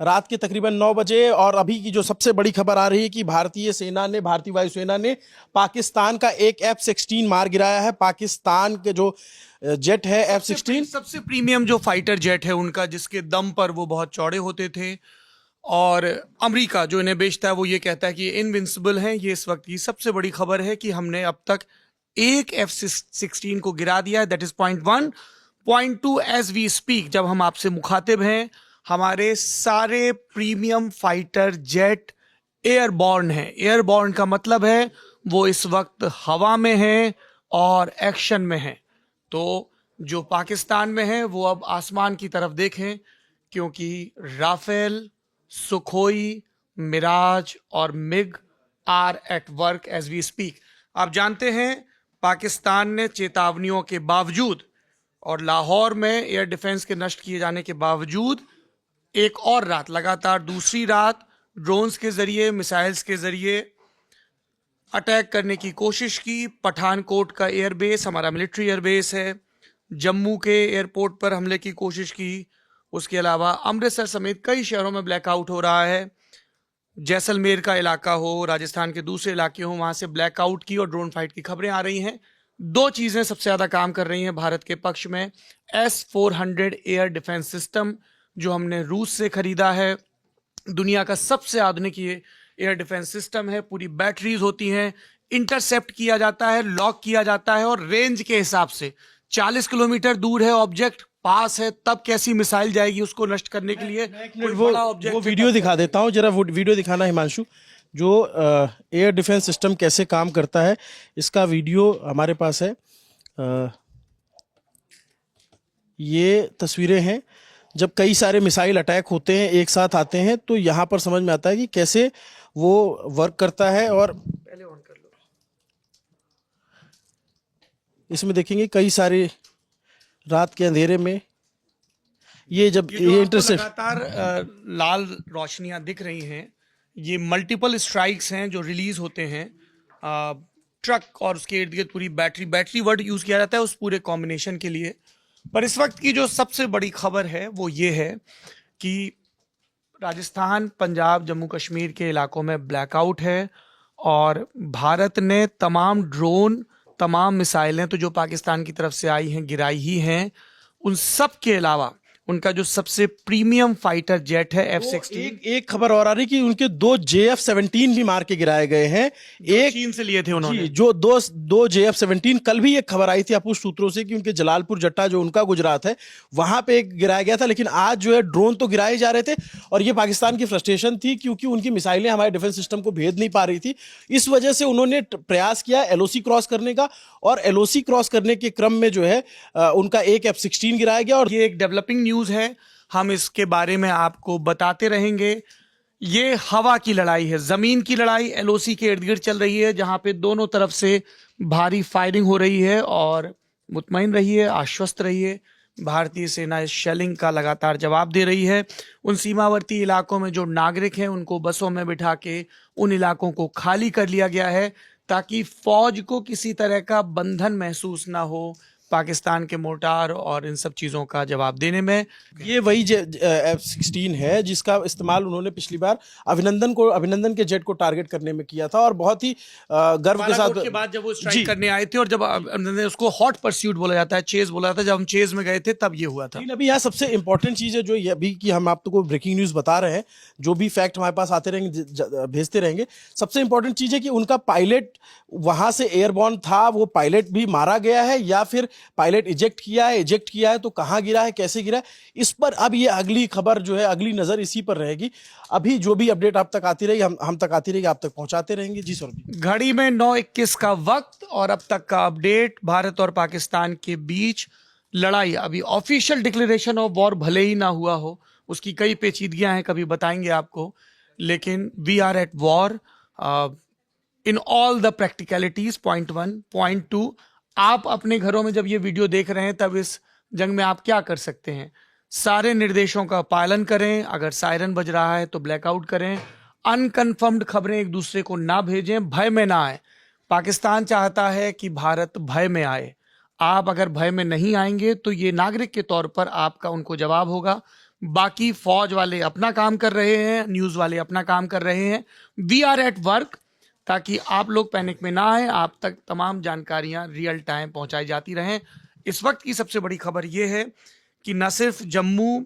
रात के तकरीबन 9 बजे। और अभी की जो सबसे बड़ी खबर आ रही है कि भारतीय वायुसेना ने पाकिस्तान का एक F-16 मार गिराया है। पाकिस्तान के जो जेट है F-16, सबसे प्रीमियम जो फाइटर जेट है उनका, जिसके दम पर वो बहुत चौड़े होते थे, और अमेरिका जो इन्हें बेचता है वो ये कहता है कि ये इनविंसिबल हैं। ये इस वक्त की सबसे बड़ी खबर है कि हमने अब तक एक F-16 को गिरा दिया है। That is point 1। Point 2, as we speak, जब हम आपसे मुखातिब हैं, हमारे सारे प्रीमियम फाइटर जेट एयरबॉर्न हैं। एयरबॉर्न का मतलब है वो इस वक्त हवा में हैं और एक्शन में हैं। तो जो पाकिस्तान में है वो अब आसमान की तरफ देखें, क्योंकि राफेल, सुखोई, मिराज और MiG are at work as we speak. आप जानते हैं पाकिस्तान ने चेतावनियों के बावजूद और लाहौर में एयर डिफेंस के नष्ट किए जाने के बावजूद एक और रात, लगातार दूसरी रात, ड्रोन्स के जरिए, मिसाइल्स के जरिए अटैक करने की कोशिश की। पठानकोट का एयरबेस हमारा मिलिट्री एयरबेस है, जम्मू के एयरपोर्ट पर हमले की कोशिश की। उसके अलावा अमृतसर समेत कई शहरों में ब्लैकआउट हो रहा है। जैसलमेर का इलाका हो, राजस्थान के दूसरे इलाके हो, वहां से ब्लैकआउट की और ड्रोन फाइट की खबरें आ रही हैं। दो चीजें सबसे ज्यादा काम कर रही हैं भारत के पक्ष में। S-400 एयर डिफेंस सिस्टम जो हमने रूस से खरीदा है, दुनिया का सबसे आधुनिक ये एयर डिफेंस सिस्टम है। पूरी बैटरीज होती हैं, इंटरसेप्ट किया जाता है, लॉक किया जाता है, और रेंज के हिसाब से 40 किलोमीटर दूर है ऑब्जेक्ट, पास है, तब कैसी मिसाइल जाएगी उसको नष्ट करने के लिए। वो वीडियो दिखा देता हूँ जरा, वो वीडियो दिखाना हिमांशु, जो एयर डिफेंस सिस्टम कैसे काम करता है। इसका वीडियो हमारे पास है। ये तस्वीरें हैं जब कई सारे मिसाइल अटैक होते हैं, एक साथ आते हैं, तो यहाँ पर समझ में आता है कि कैसे वो वर्क करता है। और पहले ऑन कर लो। इसमें देखेंगे कई सारे रात के अंधेरे में ये जब ये इंटरसेप्ट, लगातार लाल रोशनियां दिख रही हैं, ये मल्टीपल स्ट्राइक्स हैं जो रिलीज होते हैं। ट्रक और उसके इर्द गिर्द पूरी बैटरी वर्ड यूज किया जाता है उस पूरे कॉम्बिनेशन के लिए। पर इस वक्त की जो सबसे बड़ी खबर है वो ये है कि राजस्थान, पंजाब, जम्मू कश्मीर के इलाकों में ब्लैकआउट है, और भारत ने तमाम ड्रोन, तमाम मिसाइलें तो जो पाकिस्तान की तरफ से आई हैं गिराई ही हैं। उन सब के अलावा उनका जो सबसे प्रीमियम फाइटर जेट है F-16, एक खबर और आ रही कि उनके 2 JF-17 भी मार के गिराए गए हैं। एक चीन से लिए थे उन्होंने, जो दो JF-17, कल भी एक खबर आई थी अपुष्ट सूत्रों से कि उनके जलालपुर जट्टा जो उनका गुजरात है वहां पे एक गिराया गया था। लेकिन आज जो है ड्रोन तो गिराए जा रहे थे, और ये पाकिस्तान की फ्रस्ट्रेशन थी क्योंकि उनकी मिसाइलें हमारे डिफेंस सिस्टम को भेद नहीं पा रही थी। इस वजह से उन्होंने प्रयास किया LOC क्रॉस करने का, और LOC क्रॉस करने के क्रम में जो है उनका एक F-16 गिराया गया। और ये एक डेवलपिंग न्यूज है, हम इसके बारे में आपको बताते रहेंगे। ये हवा की लड़ाई है, जमीन की लड़ाई LOC के इर्द गिर्द चल रही है, जहां पे दोनों तरफ से भारी फायरिंग हो रही है। और मुतमईन रहिए, आश्वस्त रहिए, भारतीय सेना इस शेलिंग का लगातार जवाब दे रही है। उन सीमावर्ती इलाकों में जो नागरिक हैं उनको बसों में बिठा के उन इलाकों को खाली कर लिया गया है, ताकि फौज को किसी तरह का बंधन महसूस ना हो पाकिस्तान के मोर्टार और इन सब चीज़ों का जवाब देने में। ये वही F-16 है जिसका इस्तेमाल उन्होंने पिछली बार अभिनंदन के जेट को टारगेट करने में किया था, और बहुत ही गर्व के साथ के बाद जब वो स्ट्राइक करने आए थे, और जब अभिनंदन, उसको हॉट परस्यूट बोला जाता है, चेज बोला जाता है, जब हम चेज में गए थे तब ये हुआ था। लेकिन अभी यहाँ सबसे इंपॉर्टेंट चीज है जो ये अभी की हम आपको ब्रेकिंग न्यूज बता रहे हैं, जो भी फैक्ट हमारे पास आते रहेंगे भेजते रहेंगे। सबसे इंपॉर्टेंट चीज है कि उनका पायलट वहां से एयरबॉर्न था, वो पायलट भी मारा गया है या फिर पायलट इजेक्ट किया है तो कहां गिरा है, कैसे गिरा है, इस पर अब ये अगली खबर जो है, अगली नजर इसी पर रहेगी। अभी जो भी अपडेट आप तक आती रहेगी, हम तक आती रहेगी, आप तक पहुंचाते रहेंगे। जी सर। घड़ी में 9:21 का वक्त और अब तक का अपडेट। भारत और पाकिस्तान के बीच लड़ाई, अभी ऑफिशियल डिक्लेरेशन ऑफ वॉर भले ही ना हुआ हो, उसकी कई पेचीदगियां हैं, कभी बताएंगे आपको, लेकिन we are at war in all the practicalities. Point 1। Point 2, आप अपने घरों में जब ये वीडियो देख रहे हैं तब इस जंग में आप क्या कर सकते हैं? सारे निर्देशों का पालन करें, अगर सायरन बज रहा है तो ब्लैकआउट करें, अनकन्फर्म्ड खबरें एक दूसरे को ना भेजें, भय में ना आए। पाकिस्तान चाहता है कि भारत भय में आए। आप अगर भय में नहीं आएंगे तो ये नागरिक के तौर पर आपका उनको जवाब होगा। बाकी फौज वाले अपना काम कर रहे हैं, न्यूज़ वाले अपना काम कर रहे हैं। वी आर एट वर्क, ताकि आप लोग पैनिक में ना आए, आप तक तमाम जानकारियां रियल टाइम पहुंचाई जाती रहें। इस वक्त की सबसे बड़ी खबर यह है कि न सिर्फ जम्मू,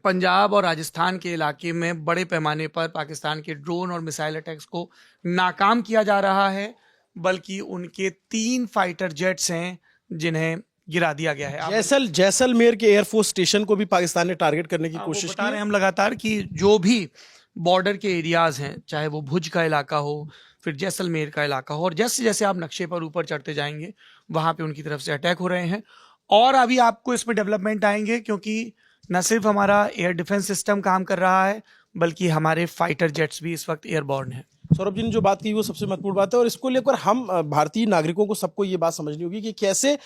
पंजाब और राजस्थान के इलाके में बड़े पैमाने पर पाकिस्तान के ड्रोन और मिसाइल अटैक्स को नाकाम किया जा रहा है, बल्कि उनके 3 फाइटर जेट्स हैं जिन्हें गिरा दिया गया है। जैसलमेर के एयरफोर्स स्टेशन को भी पाकिस्तान ने टारगेट करने की कोशिश बता की रहे हैं हम लगातार कि जो भी बॉर्डर के एरियाज हैं, चाहे वो भुज का इलाका हो, फिर जैसलमेर का इलाका हो, और जैसे जैसे आप नक्शे पर ऊपर चढ़ते जाएंगे वहां पे उनकी तरफ से अटैक हो रहे हैं। और अभी आपको इसमें डेवलपमेंट आएंगे, क्योंकि न सिर्फ हमारा एयर डिफेंस सिस्टम काम कर रहा है, बल्कि हमारे फाइटर जेट्स भी इस वक्त एयरबॉर्न हैं। सौरभ जी ने जो बात की वो सबसे महत्वपूर्ण बात है, और इसको लेकर हम भारतीय नागरिकों को सबको ये बात समझनी होगी कि कैसे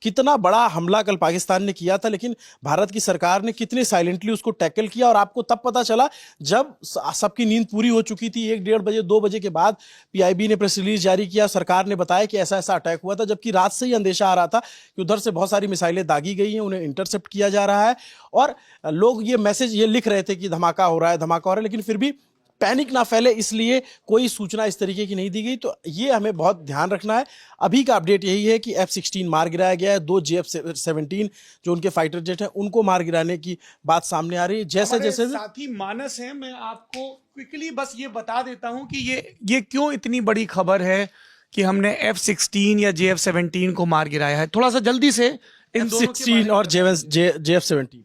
कितना बड़ा हमला कल पाकिस्तान ने किया था, लेकिन भारत की सरकार ने कितने साइलेंटली उसको टैकल किया। और आपको तब पता चला जब सबकी नींद पूरी हो चुकी थी, 1-1:30 बजे 2 बजे के बाद पीआईबी ने प्रेस रिलीज जारी किया, सरकार ने बताया कि ऐसा ऐसा अटैक हुआ था, जबकि रात से ही अंदेशा आ रहा था कि उधर से बहुत सारी मिसाइलें दागी गई हैं, उन्हें इंटरसेप्ट किया जा रहा है। और लोग ये मैसेज ये लिख रहे थे कि धमाका हो रहा है, धमाका हो रहा है, लेकिन फिर भी पैनिक ना फैले इसलिए कोई सूचना इस तरीके की नहीं दी गई। तो ये हमें बहुत ध्यान रखना है। अभी का अपडेट यही है कि F-16 मार गिराया गया है, 2 JF-17 जो उनके फाइटर जेट हैं उनको मार गिराने की बात सामने आ रही है। जैसे जैसे साथी मानस है, मैं आपको क्विकली बस ये बता देता हूं कि ये क्यों इतनी बड़ी खबर है कि हमने F-16 या JF-17 को मार गिराया है। थोड़ा सा जल्दी से F-16 और JF-17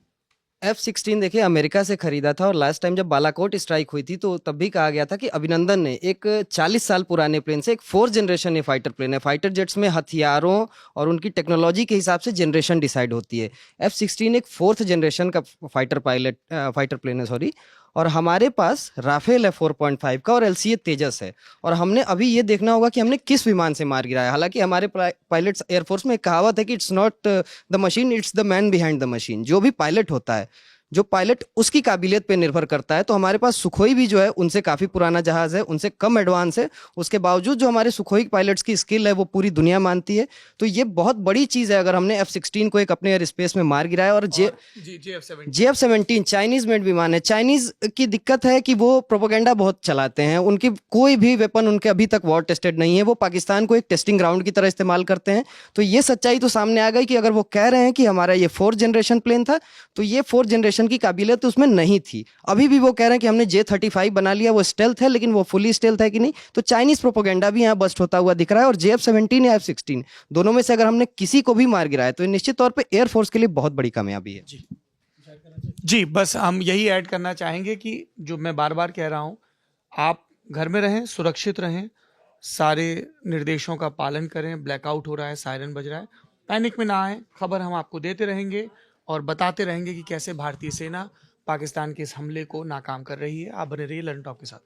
F-16 देखिए अमेरिका से खरीदा था, और लास्ट टाइम जब बालाकोट स्ट्राइक हुई थी तो तब भी कहा गया था कि अभिनंदन ने एक 40 साल पुराने प्लेन से एक 4th जनरेशन ये फाइटर प्लेन है। फाइटर जेट्स में हथियारों और उनकी टेक्नोलॉजी के हिसाब से जनरेशन डिसाइड होती है। F-16 एक 4th जनरेशन का फाइटर प्लेन है, सॉरी। और हमारे पास राफेल है 4.5 का, और LCA तेजस है। और हमने अभी ये देखना होगा कि हमने किस विमान से मार गिराया। हालांकि हमारे पायलट्स, एयरफोर्स में एक कहावत है कि it's not the machine, it's the man behind the machine. जो भी पायलट होता है, जो पायलट उसकी काबिलियत पे निर्भर करता है। तो हमारे पास सुखोई भी जो है उनसे काफ़ी पुराना जहाज़ है, उनसे कम एडवांस है। उसके बावजूद जो हमारे सुखोई पायलट्स की स्किल है वो पूरी दुनिया मानती है। तो ये बहुत बड़ी चीज़ है अगर हमने F-16 को एक अपने एयर स्पेस में मार गिराया। और JF-17 चाइनीज़ मेड विमान है। चाइनीज़ की दिक्कत है कि वो प्रोपेगेंडा बहुत चलाते हैं। उनकी कोई भी वेपन उनके अभी तक वॉर टेस्टेड नहीं है। वो पाकिस्तान को एक टेस्टिंग ग्राउंड की तरह इस्तेमाल करते हैं। तो ये सच्चाई तो सामने आ गई कि अगर वो कह रहे हैं कि हमारा ये 4th जनरेशन प्लेन था, तो ये 4th जनरेशन की काबिलियत तो उसमें नहीं थी। अभी भी वो कह रहे हैं कि हमने J-35 बना लिया, वो स्टेल्थ है, लेकिन वो फुली स्टेल्थ है कि नहीं। तो चाइनीज प्रोपेगेंडा भी यहाँ बस्ट होता हुआ दिख रहा है। और JF-17 या F-16 दोनों में से अगर हमने किसी को भी मार गिराया तो निश्चित तौर पे एयरफोर्स के लिए बहुत बड़ी कामयाबी है। जी, बस हम यही ऐड करना चाहेंगे कि जो मैं बार बार कह रहा हूं, आप घर में रहें, सुरक्षित रहें, सारे निर्देशों का पालन करें। ब्लैकआउट हो रहा है, सायरन बज रहा है, पैनिक में ना आए। खबर हम आपको देते रहेंगे और बताते रहेंगे कि कैसे भारतीय सेना पाकिस्तान के इस हमले को नाकाम कर रही है। आप बने रहिए लर्न टॉप के साथ।